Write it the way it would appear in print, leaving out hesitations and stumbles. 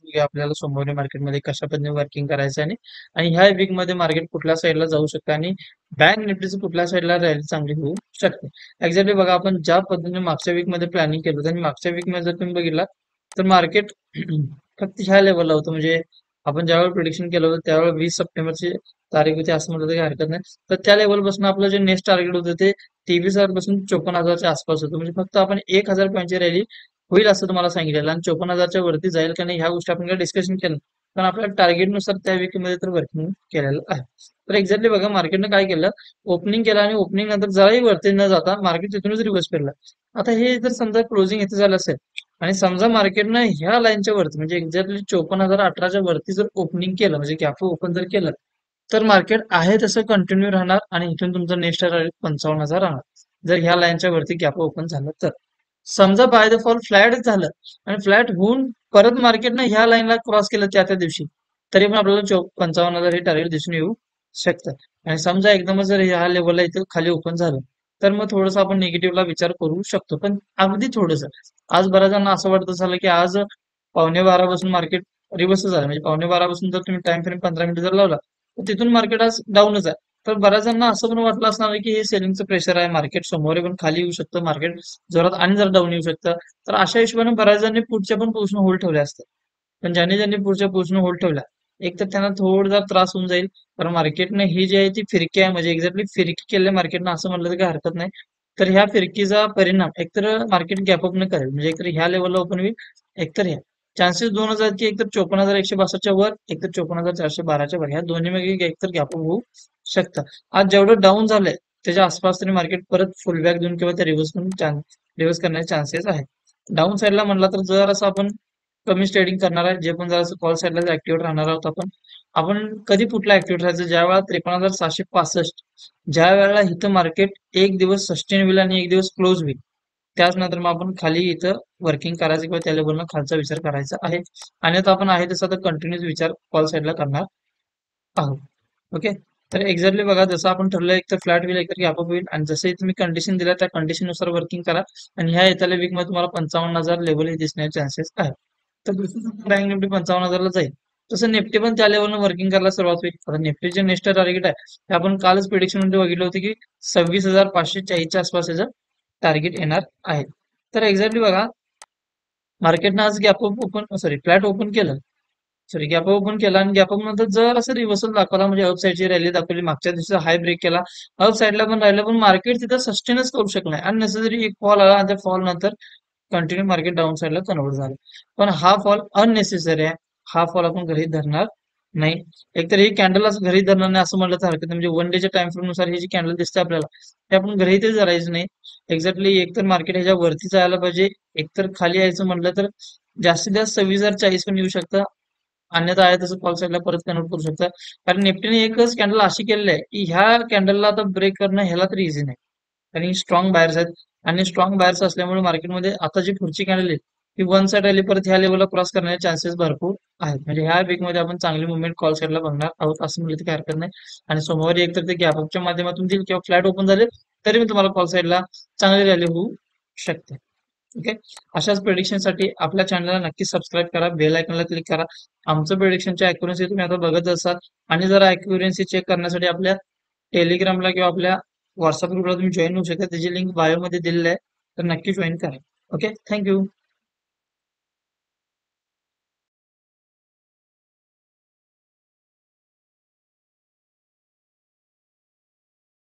बघूया आपल्याला सोमवारी मार्केटमध्ये कशा पद्धतीने वर्किंग करायचं आणि आणि ह्या वीक मध्ये मार्केट कुठल्या साईडला जाऊ शकतं आणि बँक निफ्टीचं कुठल्या साईडला रॅली चांगली होऊ शकते. एक्झॅक्टली बघा आपण ज्या पद्धतीने मागच्या वीक मध्ये प्लॅनिंग केलं होतं आणि मागच्या वीक मध्ये जर तुम्ही बघितला तर मार्केट फक्त ह्या लेवलला होतं. म्हणजे आपण ज्यावेळी प्रिडिक्शन केलं होतं त्यावेळी 20 सप्टेंबरची तारीख होती असं म्हटलं तरी हरकत नाही. तर त्या लेवलपासून आपलं जे नेक्स्ट टार्गेट होतं ते 23,000 पासून 54,000च्या आसपास होतं. म्हणजे फक्त आपण 1,000 पॉईंटची रॅली होईल असं तुम्हाला सांगितलेलं आणि 54,000च्या वरती जाईल का नाही ह्या गोष्टी आपण काही डिस्कशन केलं. पण आपल्या टार्गेटनुसार त्या विकीमध्ये तर वर्किंग केलेलं आहे. तर एक्झॅक्टली बघा मार्केटनं काय केलं, ओपनिंग केलं आणि ओपनिंग नंतर जराही वरती न जाता मार्केट तिथूनच रिव्हर्स फिरलं. आता हे जर समजा क्लोजिंग इथे झालं असेल आणि समजा मार्केटनं ह्या लाईनच्या वरती म्हणजे एक्झॅक्टली 54,018च्या वरती जर ओपनिंग केलं म्हणजे गॅप ओपन जर केलं तर मार्केट आहे तसं कंटिन्यू राहणार आणि इथून तुमचं नेक्स्ट टार्गेट 55,000 राहणार. जर ह्या लाईनच्या वरती गॅप ओपन झालं तर समजा बाय द फॉल फ्लॅट झालं आणि फ्लॅट होऊन परत मार्केटनं ह्या लाईनला क्रॉस केलं त्या दिवशी तरी पण आपल्याला 55,000 हे टार्गेट दिसून येऊ शकतं. आणि समजा एकदमच जर ह्या लेवलला इथं खाली ओपन झालं तर मग थोडंसं आपण निगेटिव्हला विचार करू शकतो. पण अगदी थोडंसं आज बऱ्याच जणांना असं वाटत झालं की आज 11:15 पासून मार्केट रिव्हर्स झालं. म्हणजे 11:15 पासून जर तुम्ही टाइम फ्रेम 15 मिनिटं जर लावला तर तिथून मार्केट आज डाऊनच आहे. तर बऱ्याच जणांना असं पण वाटलं असणार आहे की हे सेलिंगचं प्रेशर आहे, मार्केट सोमवारी पण खाली येऊ शकतं, मार्केट जोरात आणि जर डाऊन येऊ शकतं. तर अशा हिशोबाने बऱ्याच जणांनी पुढच्या पण पोझिशन होल्ड ठेवल्या असतात. पण ज्यांनी ज्यांनी पुढच्या पोझिशन होल्ड ठेवल्या एक तर त्यांना थोडा त्रास होऊन जाईल. कारण मार्केटने ही जी आहे ती फिरकी आहे म्हणजे एक्झॅक्टली फिरकी केल्या मार्केटनं असं म्हटलं तर काही हरकत नाही. तर ह्या फिरकीचा परिणाम एकतर मार्केट गॅपअप न करेल म्हणजे एकतर ह्या लेवलला ओपन होईल एकतर ह्या चान्सेस दोनच आहेत की एकतर 54,162च्या वर एकतर 54,412च्या वर ह्या दोन्ही मध्ये एकतर गॅपअप होऊ शकतं. आज जेवढं डाऊन झालंय त्याच्या आसपास तरी मार्केट परत फुल बॅक देऊन किंवा त्या रिव्हर्स करण्याचे चान्सेस आहेत. डाऊन साईडला म्हणला तर जर असं आपण कमी ट्रेडिंग करणार आहे जे पण जर असं कॉल साईडला ऍक्टिव्ह राहणार आहोत आपण आपण कधी कुठला ऍक्टिव्ह राहायचं ज्या वेळा 53,765 ज्या वेळेला इथं मार्केट एक दिवस सस्टेन होईल आणि एक दिवस क्लोज होईल त्याच नंतर मग आपण खाली इथं वर्किंग करायचं किंवा त्या लेवलला खालचा विचार करायचा आहे. आणि आता आपण आहे तसं तर कंटिन्यूस विचार कॉल साईडला करणार आहोत. ओके. तर एक्झॅक्टली बघा जसं आपण ठरलं एक तर फ्लॅट होईल एक तर गॅपअप होईल आणि जसं तुम्ही कंडिशन दिल्या त्या कंडिशन नुसार वर्किंग करा आणि ह्या येत्या वीक मध्ये तुम्हाला 55,000 लेवल हे दिसण्याचे चान्सेस आहेत. तर बँक निफ्टी 55,000ला जाईल तसं निफ्टी पण त्या लेवलनं वर्किंग करायला सुरुवात होईल. आता निफ्टीचे नेक्स्ट टार्गेट आहे ते आपण कालच प्रिडिक्शन मध्ये बघितलं होतं की 26,540च्या आसपास याचं टार्गेट येणार आहे. तर एक्झॅक्टली बघा मार्केटनं आज gap up open sorry flat open केलं सॉरी गॅपअप ओपन केला आणि गॅपअप नंतर जर असं रिव्हर्सल दाखवला म्हणजे अप साईडची रॅली दाखवली मागच्या दिवशी हाय ब्रेक केला अप साईडला पण राहिलं पण मार्केट तिथं सस्टेनच करू शकलं नाही अननेसेसरी एक फॉल आला आणि त्या फॉल नंतर कंटिन्यू मार्केट डाऊन साईडला कन्वर्ट झालं. पण हा फॉल अननेसेसरी आहे. हा फॉल आपण गृहीत धरणार नाही. एकतर ही कॅन्डल असं गृहीत धरणार नाही असं म्हटलं तर हरकत नाही. म्हणजे वन डेच्या टाइम फ्रेम नुसार ही जी कॅन्डल दिसते आपल्याला ते आपण गृहीतच धरायचं नाही. एक्झॅक्टली एकतर मार्केट ह्याच्या वरती जायला पाहिजे एकतर खाली यायचं म्हटलं तर जास्तीत जास्त 26,040 पण येऊ शकतं. अन्यथा आहे तसं कॉल साईडला परत कन्वर्ट करू शकता. कारण निफ्टीने एकच कॅन्डल अशी केलेली आहे की ह्या कॅन्डलला आता ब्रेक करणं ह्याला तरी इझी नाही. आणि स्ट्रॉंग बायर्स आहेत आणि स्ट्रॉंग बायर्स असल्यामुळे मार्केटमध्ये आता जी पुढची कॅन्डल आहे ती वन साइड रॅली परत ह्या लेवलला क्रॉस करण्याचे चान्सेस भरपूर आहेत. म्हणजे ह्या वीकमध्ये आपण चांगली मुवमेंट कॉल साईडला बघणार आहोत असं म्हटलं तर काही हरकत नाही. आणि सोमवारी एकतर ते गॅपअपच्या माध्यमातून देईल किंवा फ्लॅट ओपन झाले तरी मी तुम्हाला कॉल साईडला चांगली रॅली होऊ शकते. ओके. अशाच प्रेडिक्शनसाठी आपल्या चॅनलला नक्की सबस्क्राईब करा बेल आयकॉनला क्लिक करा. आमचं प्रेडिक्शनची अॅक्युरन्सी तुम्ही आता बघत असाल आणि जर अॅक्युरन्सी चेक करण्यासाठी आपल्या टेलिग्रामला किंवा आपल्या व्हॉट्सअप ग्रुपला तुम्ही जॉईन होऊ शकता त्याची लिंक बायोमध्ये दिलेली आहे तर नक्की जॉईन करा. Okay thank you.